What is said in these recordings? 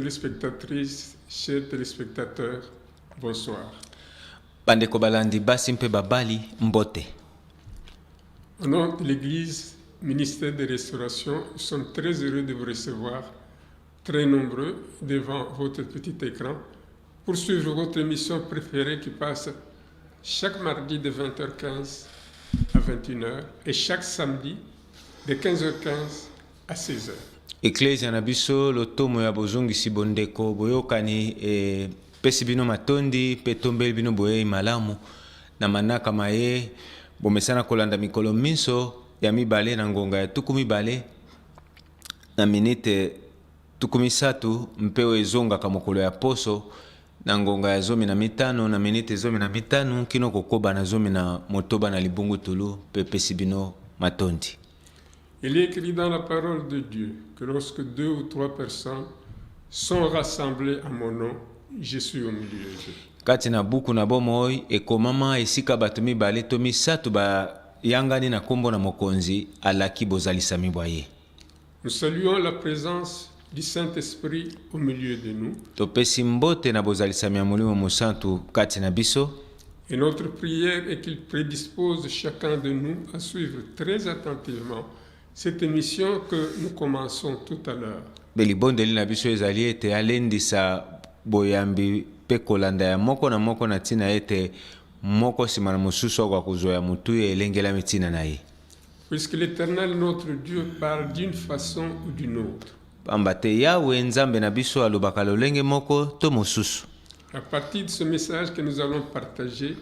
téléspectatrices, chers téléspectateurs, bonsoir. Bandeko balandi basi mpe babali mbote. Au nom de l'Église, ministère de Restauration, nous sommes très heureux de vous recevoir, très nombreux, devant votre petit écran, pour suivre votre émission préférée qui passe chaque mardi de 20h15 à 21h et chaque samedi de 15h15 à 16h. Ecclesia na biso lotomo ya bozongisi bondeko boyokani pesi bino matondi pe tombeli bino boye malamu na manaka maye bomesana kolanda mikolo miso ya mibale na ngonga ya tuku mibale na minite tuku misatu mpeo ezongaka mokolo ya poso na ngonga ya 15 na minite 15 kino kokoba na 10 motoba na libungu tulu pe pesi bino matondi. Il est écrit dans la parole de Dieu que lorsque 2 ou 3 personnes sont rassemblées à mon nom, je suis au milieu d'eux. Kati na buku na bomoi ekomama esika bato mibale to misatu ba yangani na kombo na mokonzi alaki bozalisa mibwaye. Nous saluons la présence du Saint-Esprit au milieu de nous. Topesi mbote na bozalisa ya Molimo Musantu kati na biso. Et notre prière est qu'il prédispose chacun de nous à suivre très attentivement cette émission que nous commençons tout à l'heure. Belibondeli na biso ezali ete alendisa boyambi pe kolanda ya moko na moko na tina ete moko sima na mosusu kwa kuzoya mutu elengela mitina na ye. Puisque l'Éternel notre Dieu parle d'une façon ou d'une autre. Pambate Yahweh nzambe na biso alobaka lolenge moko to mosusu. À partir de ce message que nous allons partager,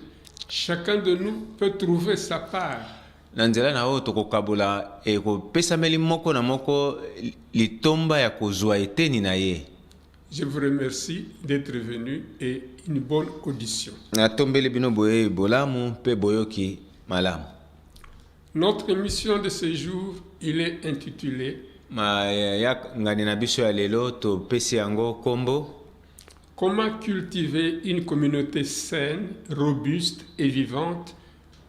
chacun de nous peut trouver sa part. Nanzela na oyo tokokabula ekopesameli moko na moko litomba ya kozwa eteni na ye. Je vous remercie d'être venu et une bonne audition. Natombeli bino boye bolamu pe boyoki malamu. Notre émission de ce jour, il est intitulé ngani na biso ya lelo to pesi yango kombo Comment cultiver une communauté saine, robuste et vivante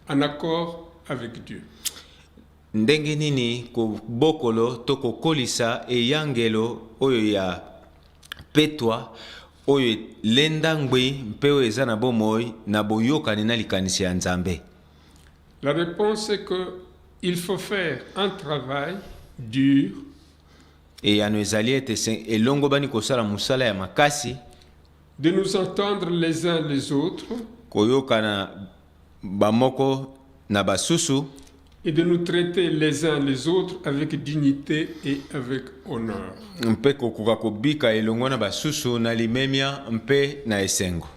en accord avec Dieu. Ndenge nini ko bokolo to kokolisa eyangelo oyo ya petwa oyo lenda ngwi mpeo eza na bomoi na boyokani na likanisi ya Nzambe. La réponse est que il faut faire un travail dur et yano ezali ete elongo bani kosala musala ya makasi de nous entendre les uns les autres koyokana bamoko na basusu et de nous traiter les uns les autres avec dignité et avec honneur. Mpe kokuka kobika elongo na basusu na limemia mpe na esengo.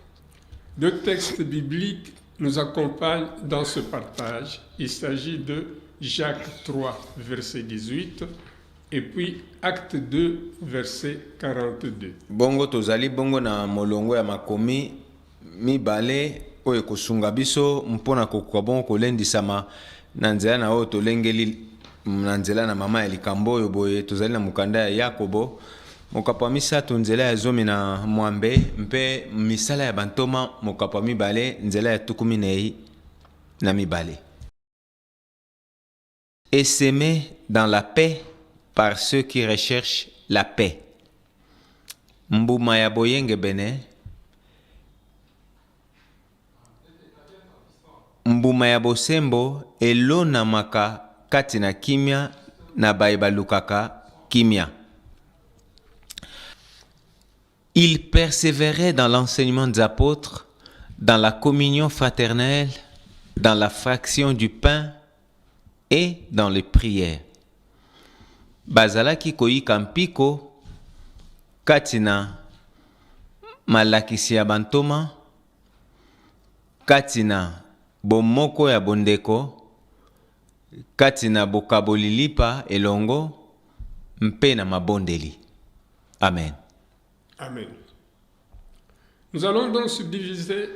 Deux textes bibliques nous accompagnent dans ce partage. Il s'agit de Jacques 3, verset 18 et puis Acte 2, verset 42. Bongo tozali bongo na molongo ya makomi mibale oyo kosunga biso mpona kokuka bongo kolendisama na nzela na oyo tolengeli na nzela na mama ya likambo oyo boye tozali na mukanda ya Yakobo mokapo misatu nzela ya 10 mpe misala ya bantoma mokapo mibale nzela ya 12 na mibale. Et s'aimer dans la paix par ceux qui recherchent la paix. Mbuma ya boyenge bene mbuma ya bosembo elonamaka kati na kimia na baebalukaka kimia. Il persévérait dans l'enseignement des apôtres, dans la communion fraternelle, dans la fraction du pain et dans les prières. Bazalaki koyika mpiko kati na malakisi ya bantoma, kati na bomoko ya bondeko, kati na bokabolilipa elongo mpe na mabondeli. Amen. Amen. Nous allons donc subdiviser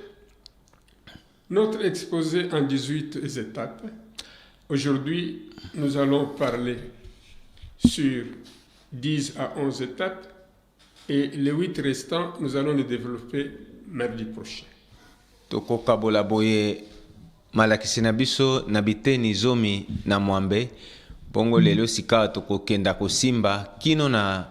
notre exposé en 18 étapes. Aujourd'hui, nous allons parler sur 10 à 11 étapes et les 8 restants, nous allons les développer mardi prochain. Toko kabola boye malakisi na biso na biteni na mwambe bongo lelo sika toko kenda kosimba kino na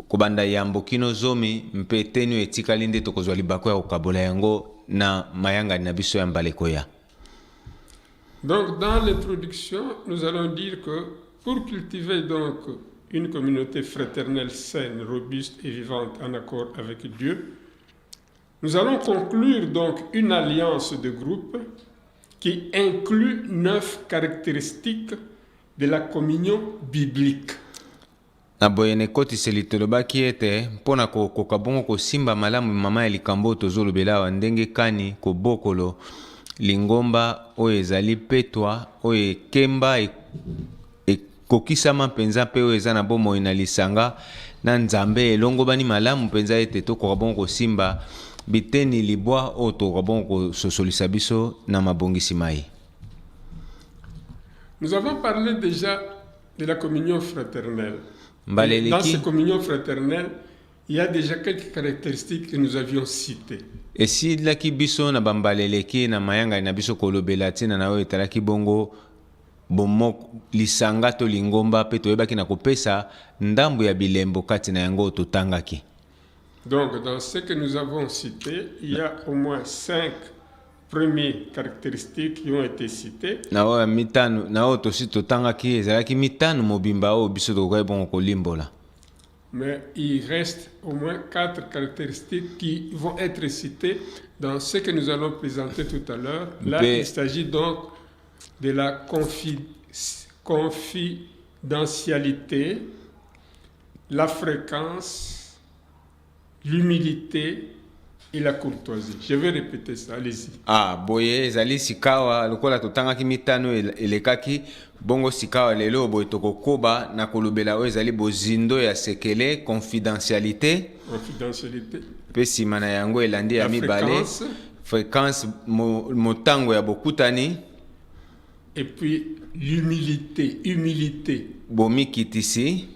kobanda yambo kino zomi mpe tenu etikali nde tokozwa libako ya kokabola yango na mayanga na biso ya mbaleko ya. Donc dans l'introduction, nous allons dire que pour cultiver donc une communauté fraternelle saine, robuste et vivante en accord avec Dieu, nous allons conclure donc une alliance de groupe qui inclut 9 caractéristiques de la communion biblique. Na boyene kotiseli tolobaki ete mpona kokoka bongo kosimba malamu mama ya likambo tozolobela wa ndenge kani kobokolo lingomba oyo ezali petwa oyo ekemba ekokisama mpenza mpe oyo eza na bomoi na lisanga na nzambe elongo bani malamu mpenza ete tokoka bongo kosimba biteni libwa oyo tokoka bongo kososolisa biso na mabongisi mai. Nous avons parlé déjà de la communion fraternelle. Dans cette communion fraternelle, il y a déjà quelques caractéristiques que nous avions citées. Et si laki biso na bambaleleki na mayanga na biso kolobela tina na oyo etalaki bongo bomo lisanga to lingomba pe toyebaki na kopesa ndambu ya bilembo kati na yango totangaki. Donc dans ce que nous avons cité, il y a au moins 5 premières caractéristiques qui ont été citées. Na oyo mitano na oyo tosi totangaki ezalaki mitano mobimba oyo biso tokoki bongo kolimbola. Mais il reste au moins 4 caractéristiques qui vont être citées dans ce que nous allons présenter tout à l'heure. Là, il s'agit donc de la confidentialité, la fréquence, l'humilité et la courtoisie. Je vais répéter ça, allez-y. Ah, boye, ezali sikawa, lokola totangaki mitano elekaki, bongo sikawa lelo boye tokokoba na kolobela oyo ezali bozindo ya sekele, confidentialité. Confidentialité. Pe sima na yango elandi ya mibale. Fréquence, motango ya bokutani. Et puis l'humilité, humilité. Bomikitisi.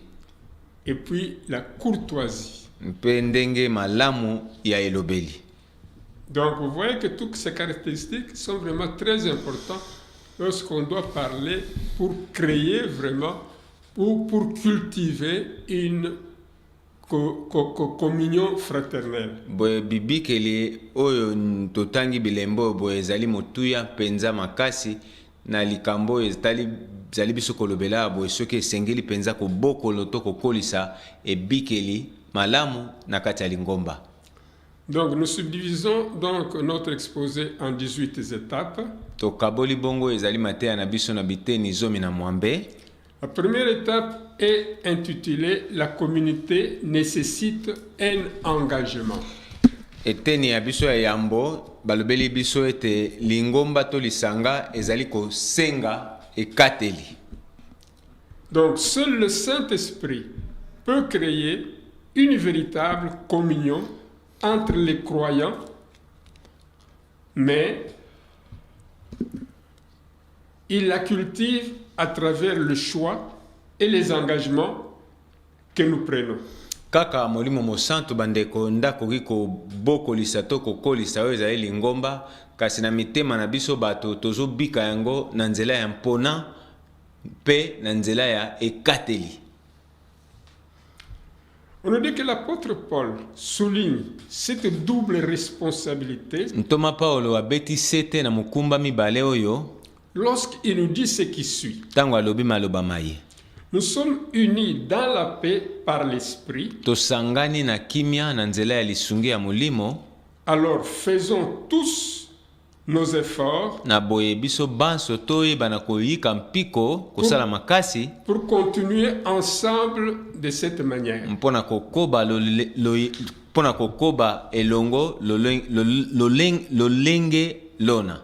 Et puis la courtoisie. Pendenge malamu ya elobeli. Donc vous voyez que toutes ces caractéristiques sont vraiment très importantes lorsqu'on doit parler pour créer vraiment ou pour cultiver une communion fraternelle. Boye bibikeli oyo totangi bilembo boye ezali motuya penza makasi na likambo ezali biso kolobela boye soki esengeli penza kobokolo to kokolisa ebikeli malamu na kati ya lingomba. Donc nous subdivisons donc notre exposé en 18 étapes. Tokaboli bongo ezali mateya na biso na biteni zomi na mwambe. La première étape est intitulée La communauté nécessite un engagement. Eteni ya biso ya yambo balobeli biso ete lingomba to lisanga ezali kosenga ekateli. Donc seul le Saint-Esprit peut créer une véritable communion entre les croyants, mais il la cultive à travers le choix et les engagements que nous prenons. Kaka molimo mosantu bandeko ndakoki kobokolisa to kokolisa oyo ezali lingomba kasi na mitema na biso bato tozobika yango na nzela ya mpona mpe na nzela ya ekateli. On nous dit que l'apôtre Paul souligne cette double responsabilité Ntoma Paulo abeti sete na mukumba mibale oyo lorsqu'il nous dit ce qui suit. Tango alobi maloba maye. Nous sommes unis dans la paix par l'esprit. Tosangani na kimia na nzela ya lisungi ya mulimo. Alors faisons tous nos efforts na boye biso banso toyeba na koyika mpiko kosala makasi pour continuer ensemble de cette manière. Mpona kokoba elongo lolenge lona.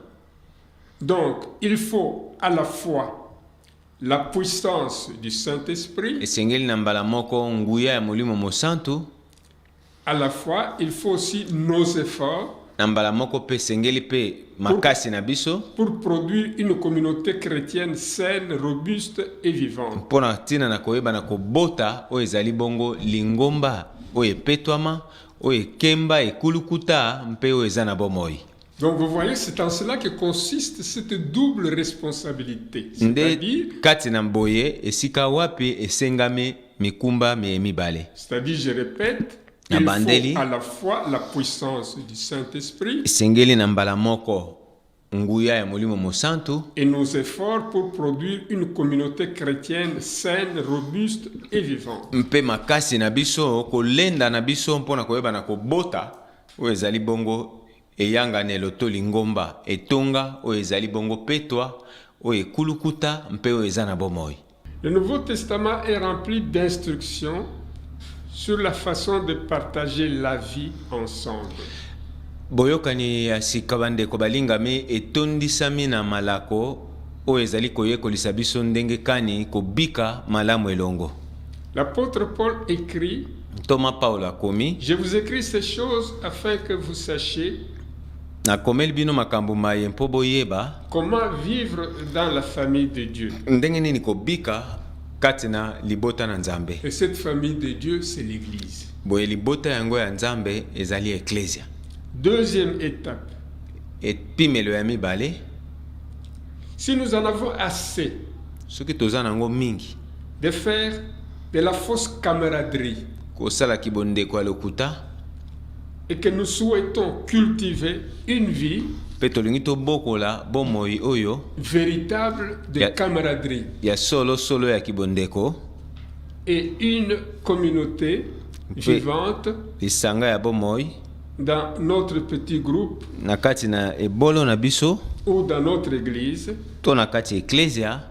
Donc il faut à la fois la puissance du Saint-Esprit, esengeli na mbala moko nguya ya molimo mosantu, à la fois il faut aussi nos efforts na mbala moko pe sengeli pe makasi na biso pour produire une communauté chrétienne saine, robuste et vivante. Mpona tina na koyeba na kobota oyo ezali bongo lingomba oyo epetwama oyo ekemba ekulukuta mpe oyo eza na bomoi. Donc vous voyez, c'est en cela que consiste cette double responsabilité. nde C'est-à-dire, kati na boye esika wapi esengami mikumba mibale. c'est-à-dire, je répète, Na il bandeli. faut à la fois la puissance du Saint-Esprit Esengeli na mbala moko nguya ya molimo mosantu et nos efforts pour produire une communauté chrétienne saine, robuste et vivante. mpe makasi na biso kolenda na biso mpona koyeba na kobota oyo ezali bongo eyanganelo to lingomba etonga oyo ezali bongo petwa oyo ekulukuta mpe oyo eza na bomoi. Le Nouveau Testament est rempli d'instructions sur la façon de partager la vie ensemble. boyokani ya sika bandeko balingami etondisami na malako oyo ezali koyekolisa biso ndenge kani kobika malamu elongo. L'apôtre Paul écrit: Toma Paulo akomi Je vous écris ces choses afin que vous sachiez nakomeli bino makambo maye mpo boyeba comment vivre dans la famille de Dieu. ndenge nini kobika kati na libota na Nzambe. Et cette famille de Dieu, c'est l'Église. Boye libota yango ya Nzambe ezali eklesia. Deuxième étape. Epimelo ya mibale, Si nous en avons assez soki toza nango mingi de faire de la fausse camaraderie kosala kibondeko ya lokuta et que nous souhaitons cultiver une vie mpe tolingi tobokola bomoi oyo véritable de Ya- camaraderie ya solo ya kibondeko, et une communauté vivante lisanga ya bomoi dans notre petit groupe na kati na ebolo na biso ou dans notre église, to na kati ya eklesia,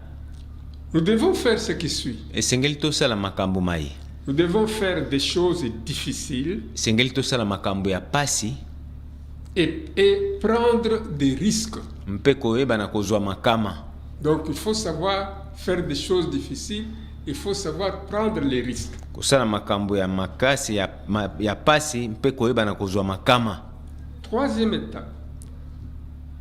nous devons faire ce qui suit. esengeli tosala makambo mai, Nous devons faire des choses difficiles esengeli tosala makambo ya pasi et prendre des risques. mpe koyeba na kozwa makama. Donc il faut savoir faire des choses difficiles, il faut savoir prendre les risques. Kosala makambo ya makasi ya pasi mpe koyeba na kozwa makama. Troisième étape,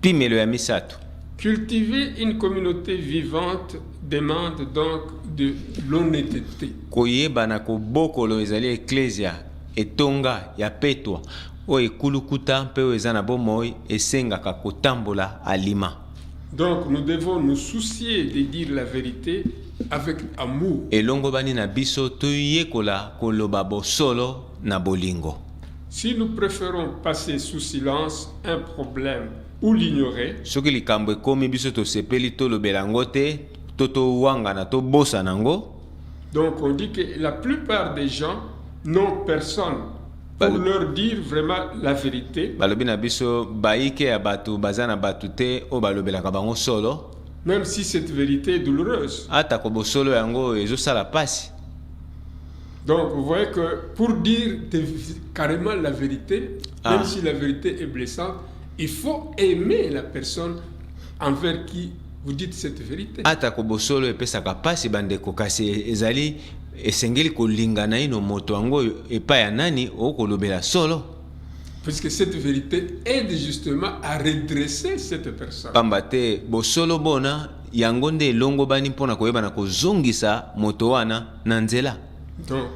Pimelo ya misato, cultiver une communauté vivante demande donc de l'honnêteté. koyeba na kobokolo ezali eklesia etonga ya petwa oyo ekulukuta mpe oyo eza na bomoi esengaka kotambola alima. Donc nous devons nous soucier de dire la vérité avec amour. Elongo bani na biso toyekola koloba bosolo na bolingo. Si nous préférons passer sous silence un problème ou l'ignorer, Soki likambo ekomi biso tosepeli tolobela yango te to towanga na tobosa nango, donc on dit que la plupart des gens n'ont personne pour Balo- leur dire vraiment la vérité, balobi na biso baike ya bato baza na bato te oyo balobelaka bango solo, même si cette vérité est douloureuse. atako bosolo yango ezosala pasi. Donc vous voyez que pour dire carrément la vérité, Ah. même si la vérité est blessante, il faut aimer la personne envers qui vous dites cette vérité. Atako bosolo epesaka pasi bandeko, kasi ezali esengeli kolinga na ino moto yango epai ya nani okolobela solo, Puisque cette vérité aide justement à redresser cette personne. pamba te bosolo bona yango nde elongo bani mpona koyeba na kozongisa moto wana na nzela. Donc,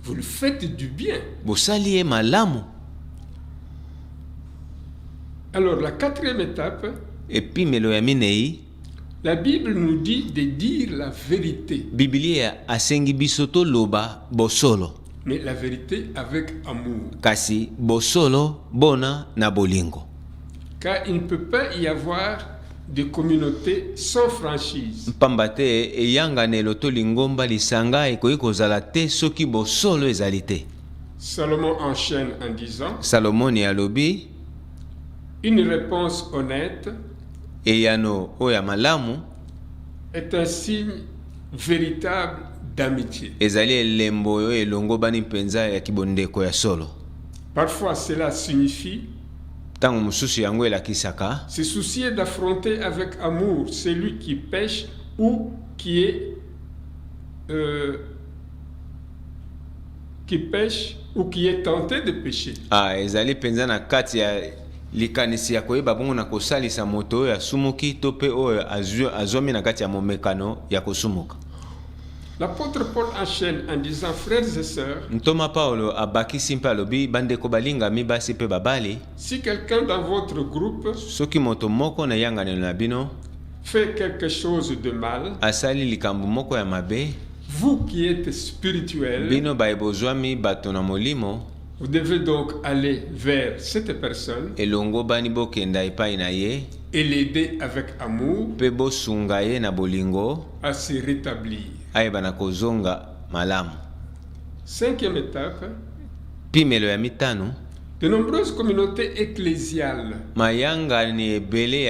vous le faites du bien. Bosali ye malamu. Alors, la quatrième étape, Epimelo ya minei, la Bible nous dit de dire la vérité, Biblia asengi biso toloba bosolo, mais la vérité avec amour. kasi bosolo bona na bolingo. Car il ne peut pas y avoir de communauté sans franchise. Pamba te eyanganelo to lingomba lisanga ekoki kozala te soki bosolo ezali te. Salomon enchaîne en disant, Salomoni alobi une réponse honnête eyano oyo ya malamu est un signe véritable d'amitié. ezali elembo oyo elongo bani mpenza ya kibondeko ya solo. Parfois, cela signifie Ntango mosusu yango elakisaka se soucier d'affronter avec amour celui qui pêche ou qui est tenté de pécher. ezali mpenza na kati ya likanisi ya koyeba bongo na kosalisa moto oyo asumuki to mpe oyo azwami na kati ya momekano ya kosumuka. L'apôtre Paul enchaîne en disant, frères et sœurs, ntoma paulo abakisi mpe alobi bandeko balingami basi mpe babali, si quelqu'un dans votre groupe soki moto moko na yanganelo na bino fait quelque chose de mal, asali likambo moko ya mabe, vous qui êtes spirituels, bino baye bozwami bato na molimo, vous devez donc aller vers cette personne elongo bani bokenda epai na ye et l'aider avec amour mpe bosunga ye na bolingo à se rétablir. ayeba na kozonga malamu. Cinquième étape, Pimelo ya mitano, de nombreuses communautés ecclésiales mayangani ebele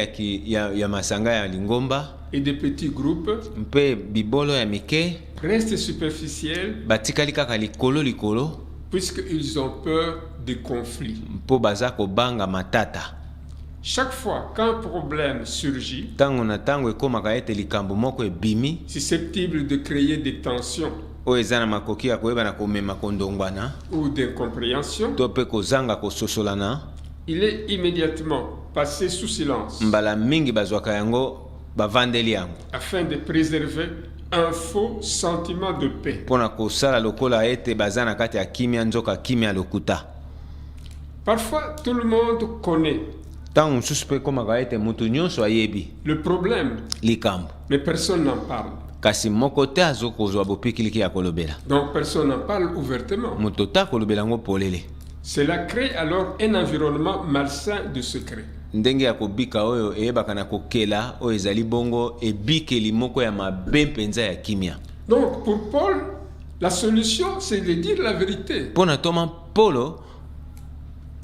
ya masanga ya lingomba et de petits groupes mpe bibolo ya mike restent superficiels batikali kaka likolo puisqu'ils ont peur des conflits. mpo baza kobanga matata. Chaque fois qu'un problème surgit, Ntango na ntango ekomaka ete likambo moko ebimi susceptible de créer des tensions oyo eza na makoki ya koyeba na komema kondongwana ou d'incompréhension, to mpe kozanga kososolana, il est immédiatement passé sous silence mbala mingi bazwaka yango bavandeli yango afin de préserver un faux sentiment de paix. mpona kosala lokola ete baza na kati ya kimia nzoka kimia lokuta. Parfois, tout le monde connaît Ntango mosusu mpe ekomaka ete moto nyonso ayebi le problème, likambo, mais personne n'en parle. kasi moko te azokozwa bopikiliki ya kolobela, Donc personne n'en parle ouvertement. moto te akolobela yango polele. Cela crée alors un environnement malsain de secret. Ndenge ya kobika oyo eyebaka na kokela oyo ezali bongo ebikeli moko ya mabe mpenza ya kimia. Donc pour Paul, la solution c'est de dire la vérité. Mpona toma polo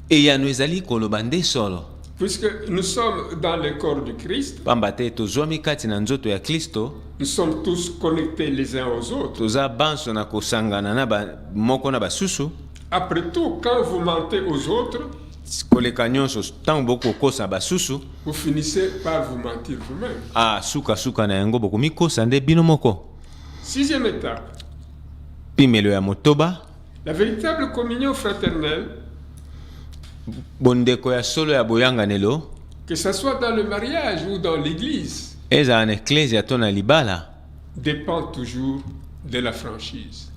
eyano ezali koloba nde solo, Puisque nous sommes dans le corps du Christ, pamba te tozwami kati na nzoto ya Kristo, nous sommes tous connectés les uns aux autres. toza banso na kosangana na moko na basusu. Après tout, quand vous mentez aux autres, koleka nyonso ntango bokokosa basusu, vous finissez par vous mentir vous-même. suka na yango bokomikosa nde bino moko. Sixième étape, Pimelo ya motoba, la véritable communion fraternelle, bondeko ya solo ya boyanganelo, que ce soit dans le mariage ou dans l'église, ezala na eklesia to na libala, dépend toujours de la franchise.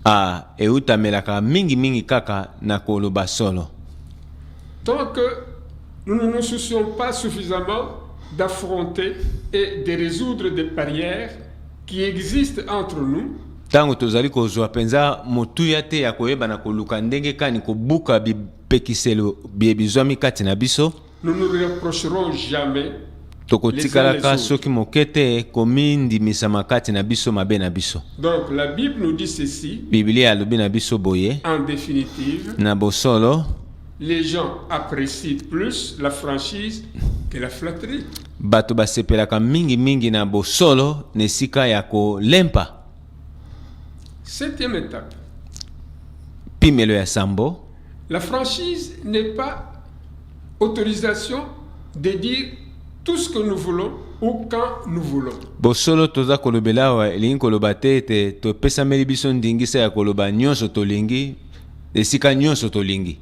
eutamelaka mingi kaka na koloba solo. Tant que nous ne nous soucions pas suffisamment d'affronter et de résoudre des barrières qui existent entre nous, Ntango tozali kozwa penza motuya te ya koyeba na koluka ndenge kani kobuka bipekiselo bizwami kati na biso, nous ne nous reprocherons jamais tokotikalaka soki moke te komindimisa makati na biso mabe na biso. Donc la Bible nous dit ceci, Biblia alobi na biso boye, en définitive, na bosolo les gens apprécient plus la franchise que la flatterie. bato basepelaka mingi na bosolo na esika ya kolempa. Septième étape, Pimelo ya sambo, la franchise n'est pas autorisation de dire tout ce que nous voulons ou quand nous voulons. bosolo toza kolobela awa elingi koloba te ete topesameli biso ndingisa ya koloba nyonso tolingi esika nyonso tolingi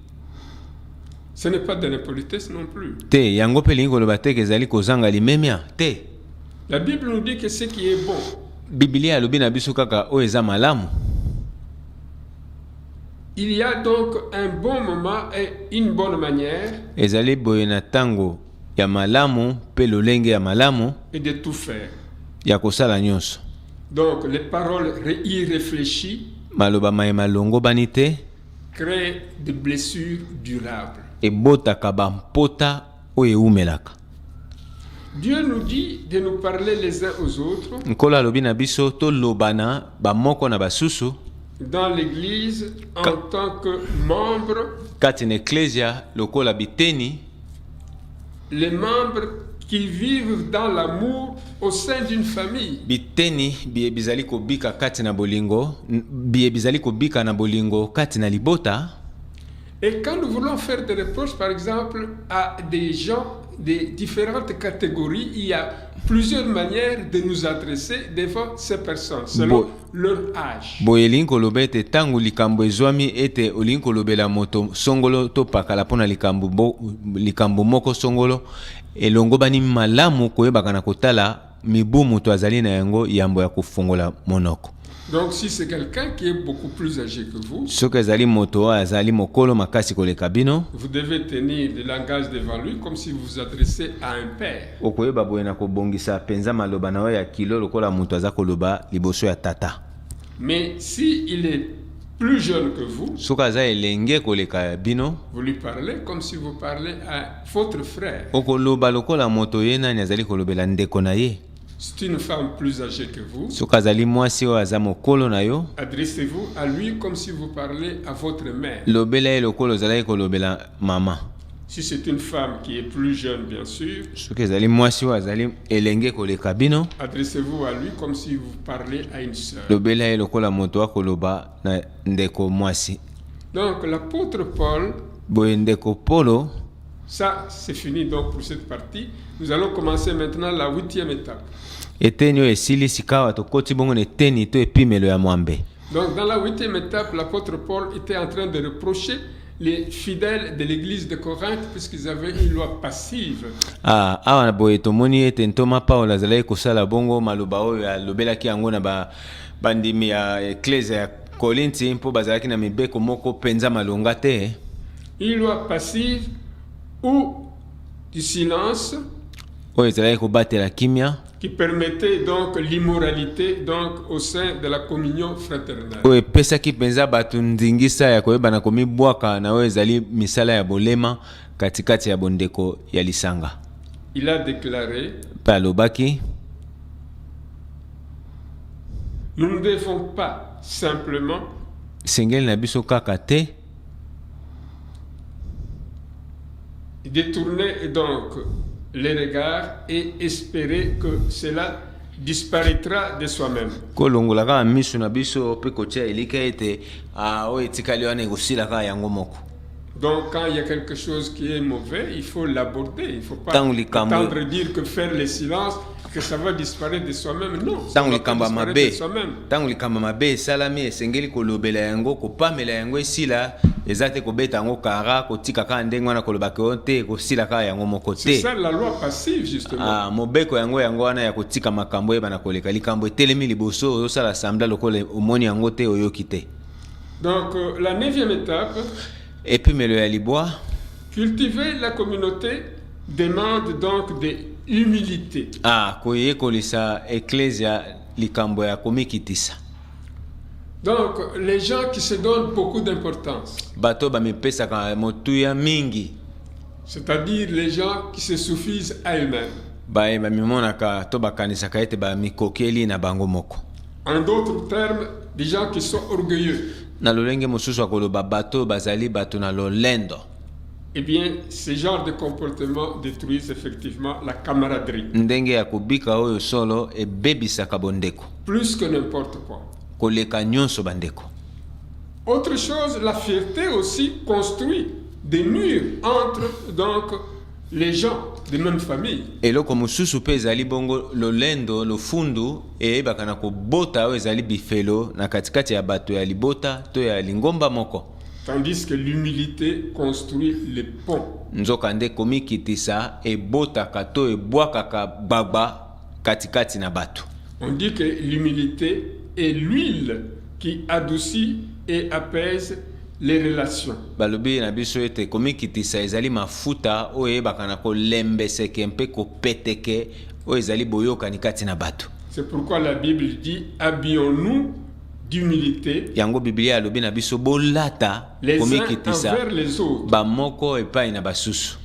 Ce n'est pas de l'impolitesse non plus. te, yango mpe elingi koloba te ezali kozanga limemia te. La Bible nous dit que ce qui est bon, Biblia alobi na biso kaka oyo eza malamu. il y a donc un bon moment et une bonne manière Ezali boye na tango ya malamu mpe lolenge ya malamu et de tout faire. ya kosala nyonso. Donc les paroles irréfléchies Maloba mayema longo bani te créent des blessures durables. ebotaka bampota oyo eumelaka. Dieu nous dit de nous parler les uns aux autres Nkolo alobi na biso tolobana bamoko na basusu dans l'église en tant que membres, kati na eklesia lokola biteni, les membres qui vivent dans l'amour au sein d'une famille. biteni biye bizali kobika kati na bolingo, biye bizali kobika na bolingo kati na libota. Et quand nous voulons faire des reproches, par exemple, à des gens de différentes catégories, il y a plusieurs manières de nous adresser devant ces personnes, selon leur âge. Boye elingi koloba ete ntango likambo ezwami ete olingi kolobela moto songolo to pakala mpona likambo moko songolo, elongo bani malamu koyebaka na kotala mibu mutu azali na yango yambo ya kufungola monoko. Donc si c'est quelqu'un qui est beaucoup plus âgé que vous, soki ezali moto azali mokolo makasi koleka bino, vous devez tenir le langage devant lui comme si vous vous adressez à un père. okoyeba boye na kobongisa penza maloba na ya kilo lokola mutu aza koloba liboso ya tata. Mais si il est plus jeune que vous, soki aza elenge koleka bino, vous lui parlez comme si vous parlez à votre frère. okoloba lokola moto ye nani azali kolobela ndeko na ye. C'est une femme plus âgée que vous. soki azali mwasi oyo aza mokolo na yo, adressez-vous à lui comme si vous parlez à votre mère. lobela ye lokolo ozalaki kolobela mama. Si c'est une femme qui est plus jeune, bien sûr, soki ezali mwasi oyo azali elenge koleka bino, adressez-vous à lui comme si vous parlez à une sœur. lobela ye lokola moto akoloba na ndeko mwasi. Donc l'apôtre Paul, boye ndeko Polo, ça c'est fini donc pour cette partie. Nous allons commencer maintenant la 8e étape. eteni oyo esilisi kawa tokoti bongo na eteni to epimelo ya mwambe. Donc dans la 8e étape, l'apôtre Paul était en train de reprocher les fidèles de l'église de Corinthe puisqu'ils avaient une loi passive. awa na boye tomoni ete ntoma Paulo azalaki kosala bongo maloba oyo alobelaki yango na bandimi ya eklese ya Korinti mpo bazalaki na mibeko moko penza malonga te. Une loi passive ou du silence oyo ezalaki kobatela kimia, qui permettait donc l'immoralité donc au sein de la communion fraternelle. oyo epesaki penza bato ndingisa ya koyeba na komibwaka na oyo ezali misala ya bolema katikati ya bondeko ya lisanga. Il a déclaré, mpe alobaki, nous ne devons pas simplement sengeli na biso kaka te détourner donc les regards et espérer que cela disparaîtra de soi-même. kolongola kaka miso na biso mpe kotia elika ete oyo etikali wana ekosila kaka yango moko. Donc quand il y a quelque chose qui est mauvais, il faut l'aborder. Il ne faut pas Tango likambo- attendre dire que faire le silence, que ça va disparaître de soi-même. Non, ça ntango va pas likambo ya disparaître mabe de soi-même. ntango likambo ya mabe esalami esengeli kolobela yango kopamela yango esila, eza te kobeta yango kara kotika kaka ndenge wana kolobaki oyo te ekosila kaka yango moko C'est te. ça la loi passive justement. mobeko yango wana ya kotika makambo eyeba na koleka likambo etelemi liboso ozosala sambla lokola omoni yango te oyoki te. Donc la 9e étape, epimelo ya libwa, cultiver la communauté demande donc de l'humilité. koyekolisa eklesia likambo ya komikitisa. Donc les gens qui se donnent beaucoup d'importance, bato bamipesaka motuya mingi, c'est-à-dire les gens qui se suffisent à eux-mêmes. bamimonaka to bakanisaka ete bamikokeli na bango moko. En d'autres termes, des gens qui sont orgueilleux. na lolenge mosusu ya koloba bato bazali bato na lolendo. Eh bien, ce genre de comportement détruisent effectivement la camaraderie. ndenge ya kobika oyo solo ebebisaka bondeko Plus que n'importe quoi. koleka nyonso bandeko. Autre chose, la fierté aussi construit des murs entre donc les gens de même famille. eloko mosusu mpe ezali bongo lolendo lofundu eyebaka na kobota oyo ezali bifelo na katikati ya bato ya libota to ya lingomba moko. Tandis que l'humilité construit les ponts. nzoka nde komikitisa ebotaka to ebwakaka gbagba katikati na bato. On dit que l'humilité est l'huile qui adoucit et apaise les relations. balobi na biso ete komikitisa ezali mafuta oyo eyebaka na kolembeseke mpe kopeteke oyo ezali boyokani kati na bato. C'est pourquoi la Bible dit habillons-nous d'humilité yango biblia alobi na biso bolata les uns komikitisa envers les autres. bamoko epai na basusu.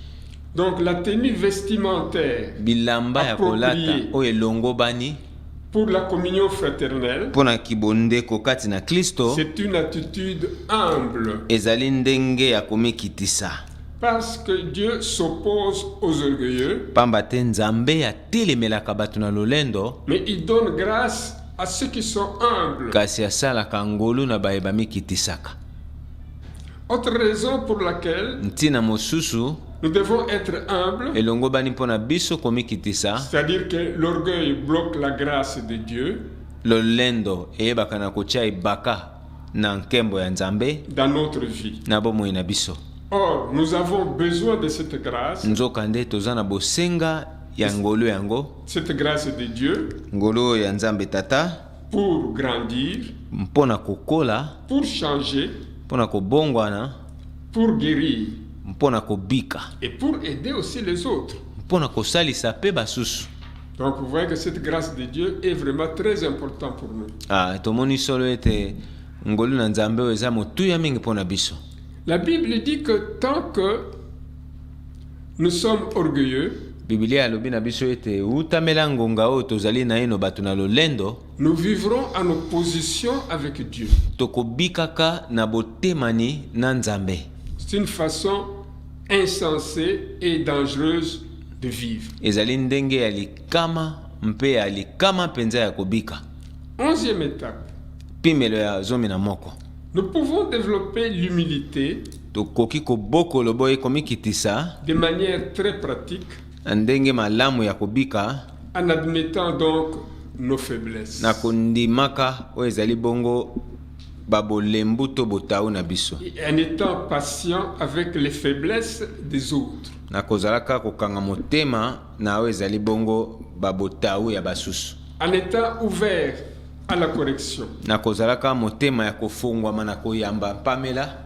Donc la tenue vestimentaire bilamba ya kolata appropriée oyo elongobani pour la communion fraternelle, mpona kibondeko kati na Kristo c'est une attitude humble ezali ndenge ya komikitisa. parce que Dieu s'oppose aux orgueilleux, pamba te nzambe atelemelaka bato na lolendo, mais il donne grâce à ceux qui sont humbles. kasi asalaka ngolu na baye bamikitisaka. Autre raison pour laquelle ntina mosusu nous devons être humbles, elongobani mpona biso komikitisa, c'est-à-dire que l'orgueil bloque la grâce de Dieu lolendo eyebaka na kotia ebaka na nkembo ya nzambe dans notre vie. na bomoi na biso. Or, nous avons besoin de cette grâce nzoka nde toza na bosenga ya ngolu yango, cette grâce de Dieu, ngolu ya Nzambe tata, pour grandir, mpona kokola, pour changer, mpona kobongwana, pour guérir mpona kobika, et pour aider aussi les autres. mpona kosalisa pe basusu. Donc vous voyez que cette grâce de Dieu est vraiment très importante pour nous. Tomoni solo ete ngolu na Nzambe oyo eza motuya mingi mpona biso. La Bible dit que tant que nous sommes orgueilleux, Biblia alobi na biso ete utamela ngonga oyo tozali na ino bato na lolendo, nous vivrons en opposition avec Dieu. tokobikaka na botemani na Nzambe. C'est une façon insensée et dangereuse de vivre. Ezali ndenge ya likama mpe ya likama penza ya kobika. 11e étape. Pimelo ya zomi na moko. Nous pouvons développer l'humilité Tokoki kobokolo boye komikitisa de manière très pratique na ndenge malamu ya kobika en admettant donc nos faiblesses. na kondimaka oyo ezali bongo babolembu to botau na biso. Et en étant patient avec les faiblesses des autres. Na kozalaka kokanga motema na oyo ezali bongo babotau ya basusu. En étant ouvert à la correction. Na kozalaka motema ya kofungwama na koyamba pamela.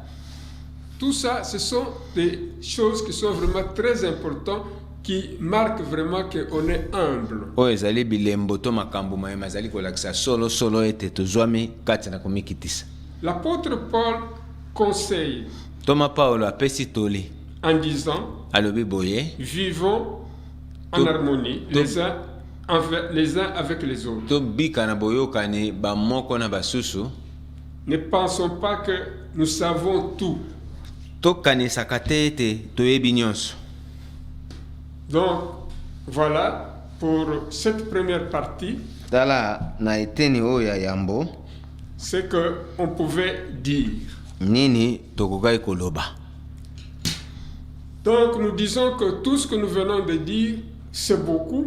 Tout ça, ce sont des choses qui sont vraiment très importantes, qui marquent vraiment qu'on est humble. Oyo ezali bilembo to makambo mayema ezali kolakisa solo solo ete tozwami kati na komikitisa. L'apôtre Paul conseille Toma Paulo apesi toli en disant, alobi boye, vivons en harmonie les uns avec les autres. to bika na boyokani bamoko na basusu. Ne pensons pas que nous savons tout. Tokanisaka te ete toyebi nyonso. Donc, voilà pour cette première partie Tala na eteni oyo ya yambo ce qu'on pouvait dire. nini tokokai koloba. Donc, nous disons que tout ce que nous venons de dire, c'est beaucoup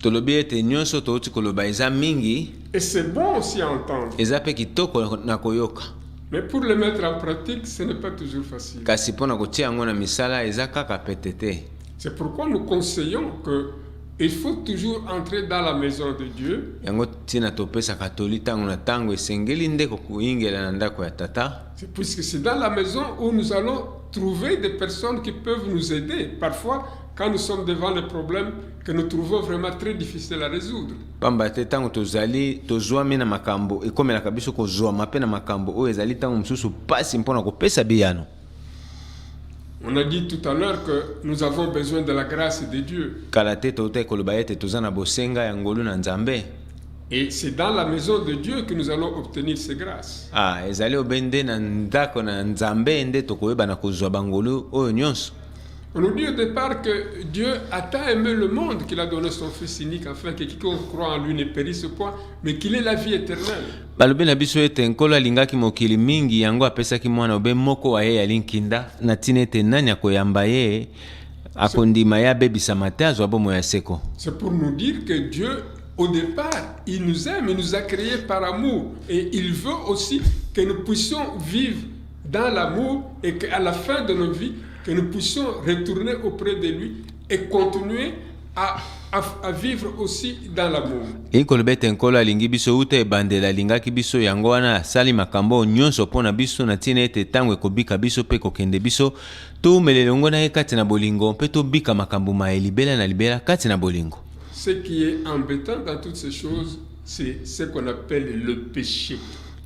Tolobi ete nyonso touti koloba eza mingi, et c'est bon aussi à entendre. eza pe kitoko na koyoka. Mais pour le mettre en pratique, ce n'est pas toujours facile. Kasi mpona kotia yango na misala eza kaka pete te. C'est pourquoi nous conseillons qu'il faut toujours entrer dans la maison de Dieu Yango tina topesaka toli ntango na ntango esengeli nde koyingela na ndako ya tata. puisque c'est dans la maison où nous allons trouver des personnes qui peuvent nous aider. Parfois, quand nous sommes devant des problèmes que nous trouvons vraiment très difficiles à résoudre. Pamba te ntango tozwami na makambo ekomelaka biso kozwama mpe na makambo oyo ezali ntango mosusu pasi mpona kopesa biyano. On a dit tout à l'heure que nous avons besoin de la grâce de Dieu. Kala te toutai koloba ete toza na bosenga ya ngolu na Nzambe. Et c'est dans la maison de Dieu que nous allons obtenir ces grâces. Ezali obende na ndako na Nzambe nde tokoyeba na kozwa bangolu oyo nyonso. On nous dit au départ que Dieu a tant aimé le monde qu'il a donné son Fils unique afin que quiconque croit en lui ne périsse point, mais qu'il ait la vie éternelle. Balobi na biso ete nkolo alingaki mokili mingi yango apesaki mwana obe moko wa ye ya linkinda na tina ete nani akoyamba ye akondima ye abebisama te azwa bomoi ya seko. C'est pour nous dire que Dieu, au départ, il nous aime, il nous a créés par amour. Et il veut aussi que nous puissions vivre dans l'amour et qu'à la fin de nos vies, que nous puissions retourner auprès de lui et continuer à vivre aussi dans l'amour. Ikoloba ete nkolo alingi biso uta ebandela alingaki biso yango wana asali makambo nyonso mpona biso na ntina ete ntango ekobika biso mpe kokende biso tumelele ngo na ye kati na bolingo mpe tobika makambo ma elibela na libela kati na bolingo. Ce qui est embêtant dans toutes ces choses, c'est ce qu'on appelle le péché.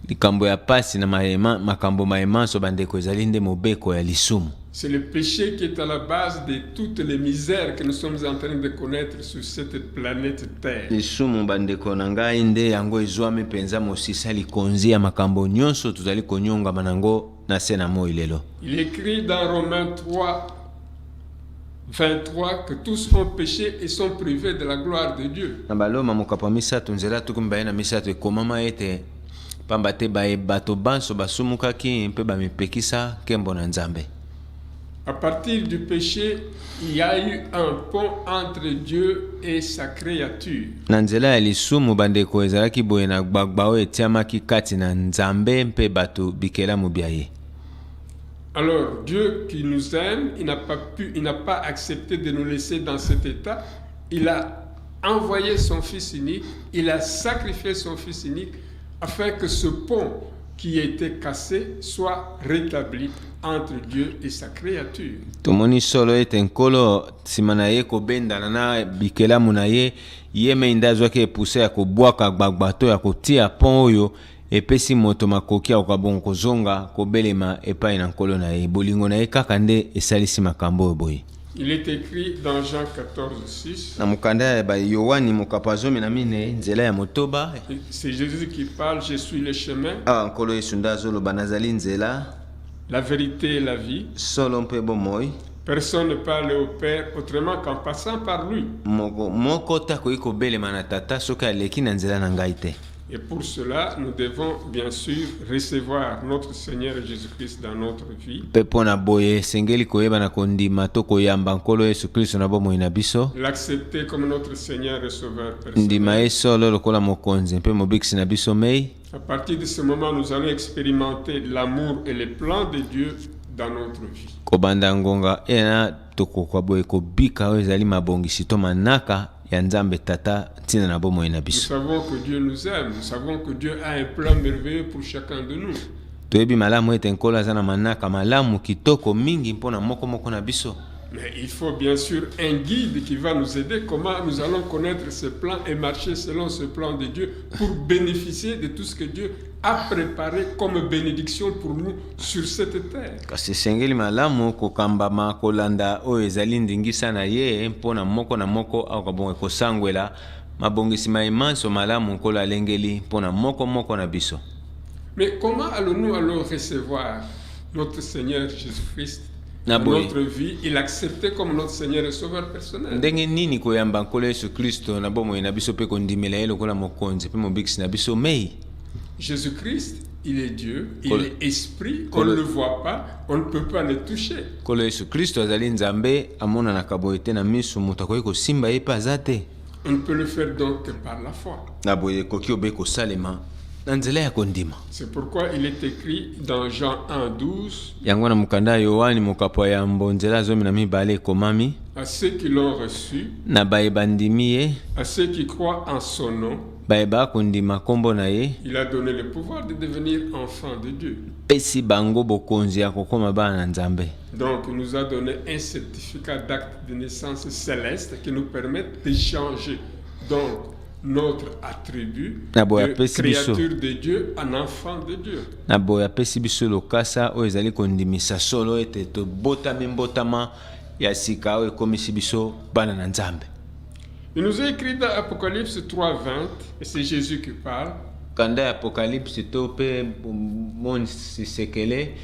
Likambo ya pasi na makambo maemanso bandeko ezali nde mobeko ya lisumu. C'est le péché qui est à la base de toutes les misères que nous sommes en train de connaître sur cette planète Terre. Lisumu bandeko na ngai nde yango ezwami penza mosisa likonzi ya makambo nyonso tozali konyongama nango na se na moi lelo. Il écrit dans Romains 3, 23 que tous ont péché et sont privés de la gloire de Dieu. Na baloma mokapa misato nzela tukumba na misato ekomama ete pamba te bato banso basumukaki mpe bamipekisa kembo na Nzambe. À partir du péché, il y a eu un pont entre Dieu et sa créature. Na nzela ya lisumu bandeko ezalaki boye na gbagba oyo etiamaki kati na Nzambe mpe bato bikelamu bia ye. Alors Dieu qui nous aime, il n'a pas accepté de nous laisser dans cet état. il a envoyé son Fils unique, il a sacrifié son Fils unique afin que ce pont qui était cassé soit rétabli entre Dieu et sa créature. tomoni solo ete nkolo nsima na ye kobendana na bikelamu na ye ye mei nde azwaki epuse ya kobwaka gbagba to ya kotia pont oyo epesi moto makoki akoka bongo kozonga kobelema epai na nkolo na ye bolingo na ye kaka nde esalisi makambo oyo boye. Il est écrit dans Jean 14:6. Na mokanda ya bayohani mokapo ya 14 nzela ya motoba C'est Jésus qui parle, je suis le chemin, awa nkolo yesu nde azoloba nazali nzela la vérité et la vie. solo mpe bomoi Personne ne parle au Père autrement qu'en passant par lui. moko te akoki kobelema na tata soki aleki na nzela na ngai te. Et pour cela, nous devons bien sûr recevoir notre Seigneur Jésus-Christ dans notre vie. mpe mpo na boye esengeli koyeba na kondima to koyamba nkolo yesu kristo na bomoi na biso, L'accepter comme notre Seigneur et Sauveur personnel. ndima ye solo lokola mokonzi mpe mobikisi na biso mei. À partir de ce moment, nous allons expérimenter l'amour et les plans de Dieu dans notre vie. kobanda ngonga ena tokoka boye kobika oyo ezali mabongisi to manaka ya nzambe tata ntina na bomoi na Nous biso. savons que Dieu nous aime. Nous savons que Dieu a un plan merveilleux pour chacun de nous. toyebi malamu ete nkolo aza na manaka malamu kitoko mingi mpona moko na biso. Mais il faut bien sûr un guide qui va nous aider comment nous allons connaître ce plan et marcher selon ce plan de Dieu pour bénéficier de tout ce que Dieu a préparé comme bénédiction pour nous sur cette terre. kasi esengeli malamu kokambama kolanda oyo ezali ndingisa na ye mpona moko na moko akoka bongo kosangwela mabongisi maemanso malamu nkolo alengeli mpona moko na biso. Mais comment allons-nous alors recevoir notre Seigneur Jésus-Christ Na dans boye. notre vie et l'accepter comme notre Seigneur et Sauveur personnel? ndenge nini koyamba nkolo yesu kristo na bomoi na biso mpe kondimela ye lokola mokonzi mpe mobikisi na biso mei? Jésus-Christ, il est Dieu, il Col- est esprit, on Col- ne le voit pas, on ne peut pas le toucher. nkolo yesu kristo azali nzambe amonanaka boye te na miso moto akoki kosimba ye mpe aza te. On ne peut le faire donc que par la foi. na boye ekoki obe kosalema na nzela ya kondima. C'est pourquoi il est écrit dans Jean 1:12, yango na mokanda ya yohani mokapo ya yambo nzela 12 ekomami à ceux qui l'ont reçu, na bayeba ndimi ye à ceux qui croient en son nom, bayeba kondima nkombo na ye il a donné le pouvoir de devenir enfant de Dieu. pesi bango bokonzi ya kokoma bana na nzambe. Donc, il nous a donné un certificat d'acte de naissance céleste qui nous permet d'échanger donc notre attribut Na boya de pesi biso. créature de Dieu en enfant de Dieu. na boye apesi biso lokasa oyo ezali kondimisa solo ete tobotami mbotama ya sika oyo ekomisi biso bana na nzambe. Il nous est écrit dans Apocalypse 3:20, et c'est Jésus qui parle. kanda ya apocalypse to mpe monisekele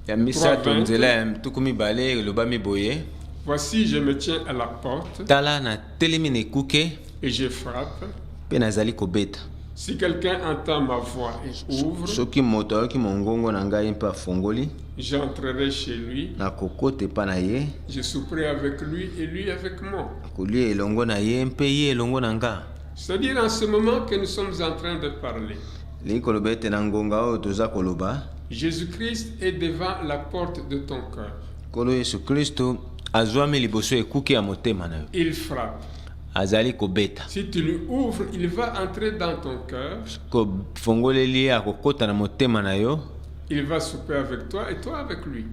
ya misato 3:20. nzela ya 12 elobami boye: Voici, je me tiens à la porte tala na telemi na ekuke et je frappe. mpe nazali kobeta. Si quelqu'un entend ma voix et ouvre, soki moto ayoki mongongo na ngai mpe afongoli, j'entrerai chez lui, nakokota epa na ye, je souperai avec lui et lui avec moi. nakolia elongo na ye mpe ye elongo na nga. C'est-à-dire en ce moment que nous sommes en train de parler, lingi koloba ete na ngonga oyo toza koloba, Jésus-Christ est devant la porte de ton cœur. nkolo yesu kristo azwami liboso ekuke ya motema na yo, Il frappe. azali kobeta. Si tu lui ouvres, il va entrer dans ton cœur, kofongoleli ye akokota na motema na yo, il va souper avec toi et toi avec lui.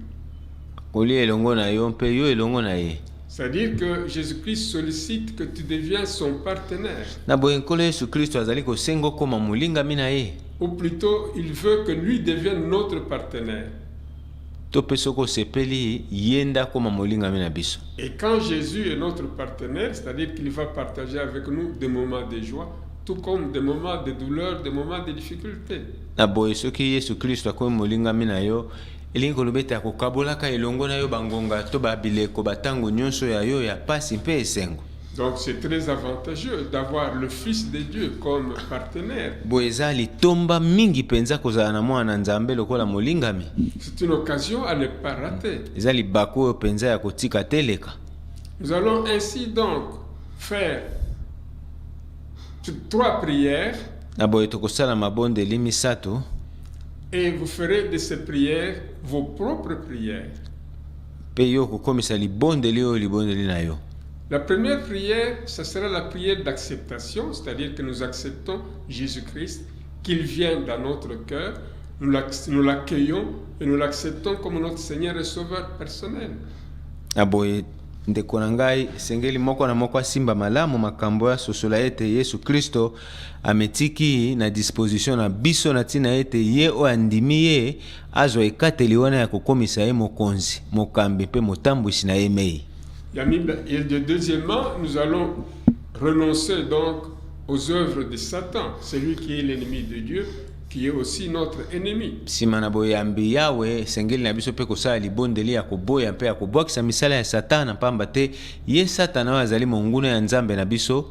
kolia elongo na yo mpe yo elongo na ye. C'est-à-dire que Jésus-Christ sollicite que tu deviens son partenaire. na boye nkolo yesu kristo azali kosenga okoma molingami na ye, Ou plutôt, il veut que lui devienne notre partenaire. to mpe soki osepeli ye nde akoma molingami na biso. Et quand Jésus est notre partenaire, c'est-à-dire qu'il va partager avec nous des moments de joie, tout comme des moments de douleur, des moments de difficulté. na boye soki yesu kristo akomi molingami na yo, elingi koloba ete akokabolaka elongo na yo bangonga to babileko batango nyonso ya yo ya pasi mpe esengo. Donc c'est très avantageux d'avoir le Fils de Dieu comme partenaire. boye eza litomba mingi mpenza kozala na mwana nzambe lokola molingami. C'est une occasion à ne pas rater. eza libaku oyo mpenza ya kotika teleka. Nous allons ainsi donc faire 3 prières na boye tokosala mabondeli misato, et vous ferez de ces prières vos propres prières. mpe yo kokomisa libondeli oyo libondeli na yo. La première prière, ce sera la prière d'acceptation, c'est-à-dire que nous acceptons Jésus-Christ, qu'il vient dans notre cœur, nous l'accueillons et nous l'acceptons comme notre Seigneur et Sauveur personnel. Aboye ndeko na ngai sengeli moko na moko asimba malamu makambo ya sosola ete Yesu Kristo ametiki na disposition na biso na tina ete ye o andimi ye azwa ekateli wana ya kokomisa ye mokonzi mokambi mpe motambwisi na ye mei. Et deuxièmement, nous allons renoncer donc aux œuvres de Satan, celui qui est l'ennemi de Dieu, qui est aussi notre ennemi. Sima na boyambi yawe sengeli na biso mpe kosala libondeli ya koboya mpe ya kobwakisa misala ya satana pamba te ye satana oyo azali monguna ya nzambe na biso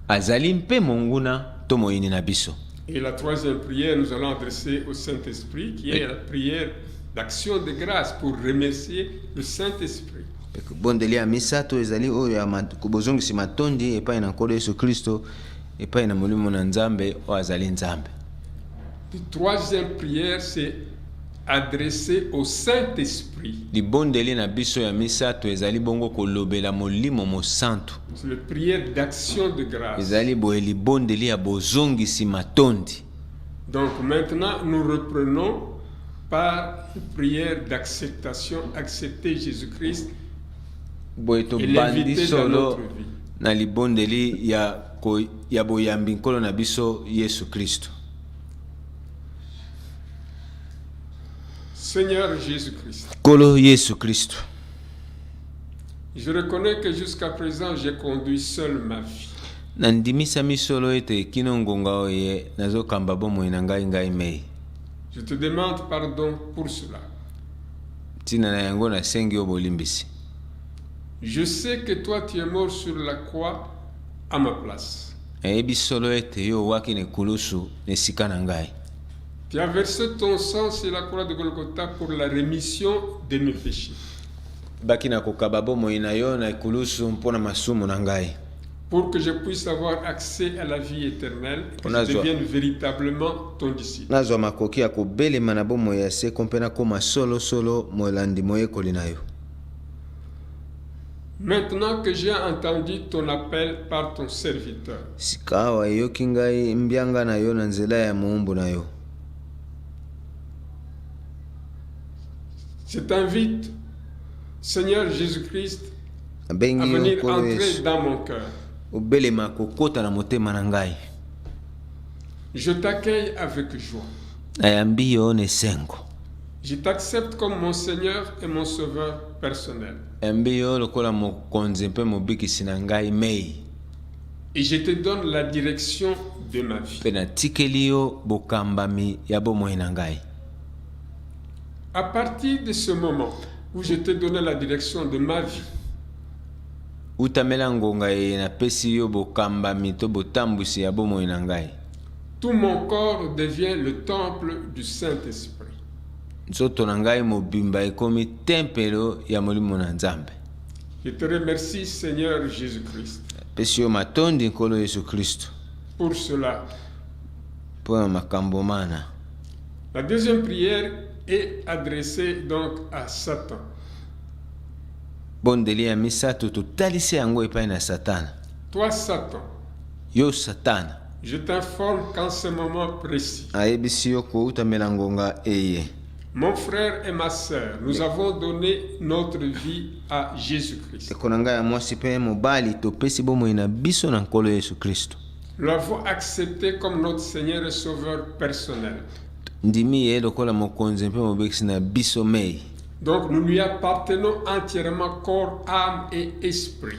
azali mpe monguna to moyini na biso. Et la troisième prière, nous allons adresser au Saint-Esprit, qui est la prière d'action de grâce pour remercier le Saint-Esprit. Bondeli ya misato ezali oyo ya kubozongisi matondi epai na nkolo Yesu Kristo epai na molimo na nzambe oyo azali nzambe. La troisième prière, c'est adressée au Saint-Esprit. Libondeli na biso ya misato ezali bongo kolobela molimo mosantu. C'est la prière d'action de grâce. Ezali boye libondeli ya bozongisi matondi. Donc maintenant, nous reprenons par une prière d'acceptation, accepter Jésus-Christ et l'inviter dans notre vie. Na libondeli ya boyambi nkolo na biso Yesu Kristo. Seigneur Jésus-Christ. Kolo Yesu Kristo. Je reconnais que jusqu'à présent, j'ai conduit seul ma vie. Nandimisa misolo ete kino ngonga oye nazokamba bomoi na ngai mei. Je te demande pardon pour cela. Tina na yango na sengi obolimbisi. Je sais que toi tu es mort sur la croix à ma place. Ebi solo ete yo waki ne kulusu ne sika na ngai. Tu as versé ton sang sur la croix de Golgotha pour la rémission de mes péchés. Baki na kokaba bomoi na yo na kulusu mpona masumu na ngai. Pour que je puisse avoir accès à la vie éternelle, que je devienne véritablement ton disciple. Nazwa makoki ya kobelema na bomoi ya se kompena koma solo molandi moyekoli na yo. Maintenant que j'ai entendu ton appel par ton serviteur, sikawa yoki ngai mbianga na yo na nzela ya muumbu na yo. Je t'invite, Seigneur Jésus-Christ, à venir entrer dans mon cœur. Obelema kokota na motema na ngai. Je t'accueille avec joie. Ayambi yo ne sengo. Je t'accepte comme mon Seigneur et mon Sauveur personnel. Ayambi yo lokola mokonzi mpe mobikisi na ngai mei. Et je te donne la direction de ma vie. Pe natikeli yo bokambami ya bomoi na ngai. À partir de ce moment où je te donne la direction de ma vie, utamela ngonga ye na pesi yo bokambami to botambwisi ya bomoi na ngai. Tout mon corps devient le temple du Saint-Esprit. Nzoto na ngai mobimba ekomi tempelo ya molimo na nzambe. Je te remercie, Seigneur Jésus-Christ. Pesi yo matondi nkolo Yesu Kristo. Pour cela. Pour makambo mana. La deuxième prière est adressée donc à Satan. Bondeli ya misato totalisi yango epai na Satana. Toi, Satan. Yo Satana. Je t'informe qu'en ce moment précis, ayebisi yo koutamela ngonga eye. Mon frère et ma sœur, nous avons donné notre vie à Jésus-Christ. Ekonanga ya mwasi pe mobali topesi bomoi na biso na nkolo Yesu Kristo. Nous l'avons accepté comme notre Seigneur et Sauveur personnel. Ndimi ye lokola mokonzi mpe mobekisi na biso mei. Donc nous lui appartenons entièrement corps, âme et esprit.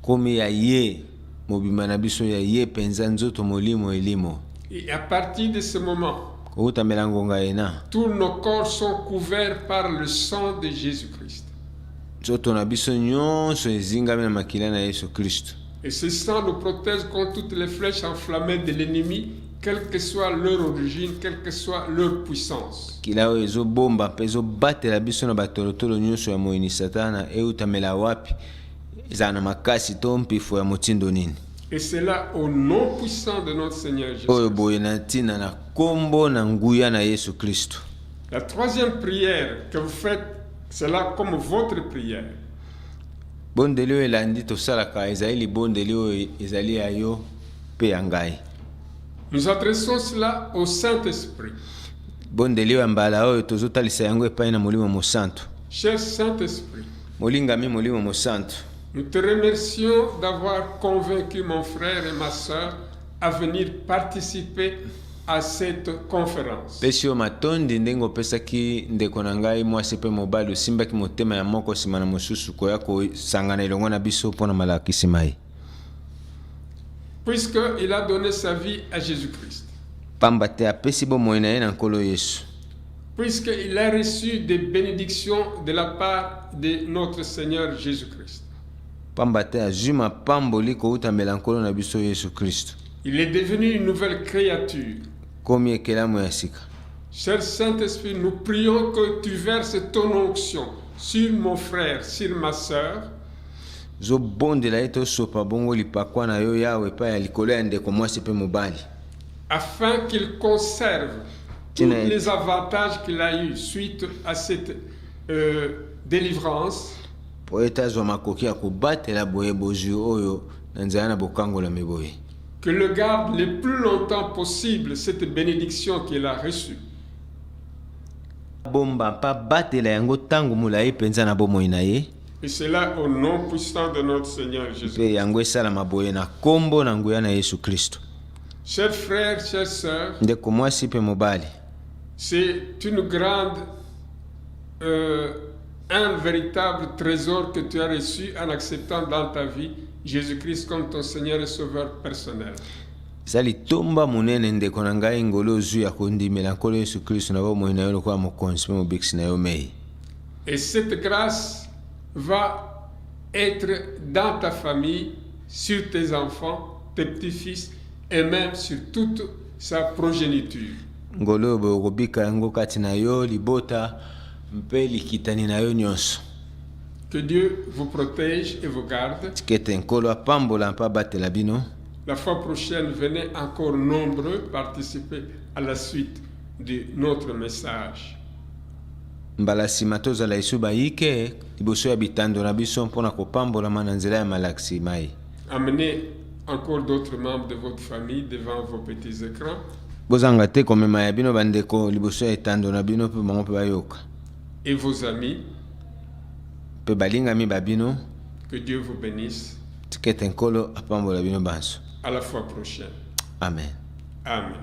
Komi ya ye mobima na biso ya ye penza nzoto molimo elimo. Et à partir de ce moment, koutamela ngonga ena. Tous nos corps sont couverts par le sang de Jésus-Christ. Nzoto na biso nyonso ezingami na makila na Yesu Kristo. Et ce sang nous protège contre toutes les flèches enflammées de l'ennemi, quelle que soit leur origine, quelle que soit leur puissance. Kilao ezo bomba pezo batela biso na batolotolo nyonso ya moyini Satana eutamela wapi ezana makasi to mpifu ya motindo nini. Et c'est là au nom puissant de notre Seigneur Jésus. Oyo boye na tina na kombo na nguya na Yesu Kristo. La troisième prière que vous faites, c'est là comme votre prière. bondeli oyo elandi tosalaka ezali libondeli oyo ezali ya yo mpe ya ngai. Nous adressons cela au Saint-Esprit. Bondeli oyo ya mbala oyo tozotalisa yango epai na molimo mosantu. Cher Saint-Esprit, molingami molimo mosantu, nous te remercions d'avoir convaincu mon frère et ma sœur à venir participer à cette conférence. pesi oyo matondi ndenge opesaki ndeko na ngai mwasi mpe mobali osimbaki motema ya moko nsima na mosusu koya kosangana elongo na biso mpo na malakisi mai. Puisqu'il a donné sa vie à Jésus-Christ. Pamba te apesi bomoi na ye na nkolo Yesu. Puisqu'il a reçu des bénédictions de la part de notre Seigneur Jésus-Christ. Pamba te azwi mapamboli kouta mbela nkolo na biso Yesu Kristo. Il est devenu une nouvelle créature. Komi ekelamu ya sika. Cher Saint-Esprit, nous prions que tu verses ton onction sur mon frère, sur ma sœur. Zobondela ye tosopa bongo lipakwa na yo yawe epai ya likolo ya ndeko mwasi mpe mobali. Afin qu'il conserve tous les avantages qu'il a eu suite à cette délivrance. Po ete azwa makoki ya kobatela boye bozwi oyo na nzela na bokangolami boye. Que le garde le plus longtemps possible cette bénédiction qu'il a reçue. Bomba pa batela yango tango mulayi penza na bomoi na ye. Et cela au nom puissant de notre Seigneur Jésus. Pe yango esalama boye na kombo na nguya na Yesu Kristo. Chers frères, chères sœurs, ndeko mwasi mpe mobali, c'est une grande, un véritable trésor que tu as reçu en acceptant dans ta vie Jésus-Christ comme ton Seigneur et Sauveur personnel. ezali tomba monene ndeko na ngai ngolo ozwi ya kondimela nkolo Yesu Kristo na bomoi na yo lokola mokonzi mpe mobikisi na yo mei. Et cette grâce va être dans ta famille, sur tes enfants, tes petits-fils et même sur toute sa progéniture. ngolo oyo bokobika yango kati na yo libota mpe likitani na yo nyonso. Que Dieu vous protège et vous garde. tikete nkolo apambola mpe abatela bino. La fois prochaine, venez encore nombreux participer à la suite de notre message. mbala nsima tozala esu bayike liboso ya bitando na biso mpona kopambolama na nzela ya malakisi mai. Amenez encore d'autres membres de votre famille devant vos petits écrans. bozanga te komema ya bino bandeko liboso ya etando na bino mpe bango mpe bayoka. Et vos amis. mpe balingami babino. Que Dieu vous bénisse. tikete nkolo apambola bino banso. À la fois prochaine. Amen. Amen.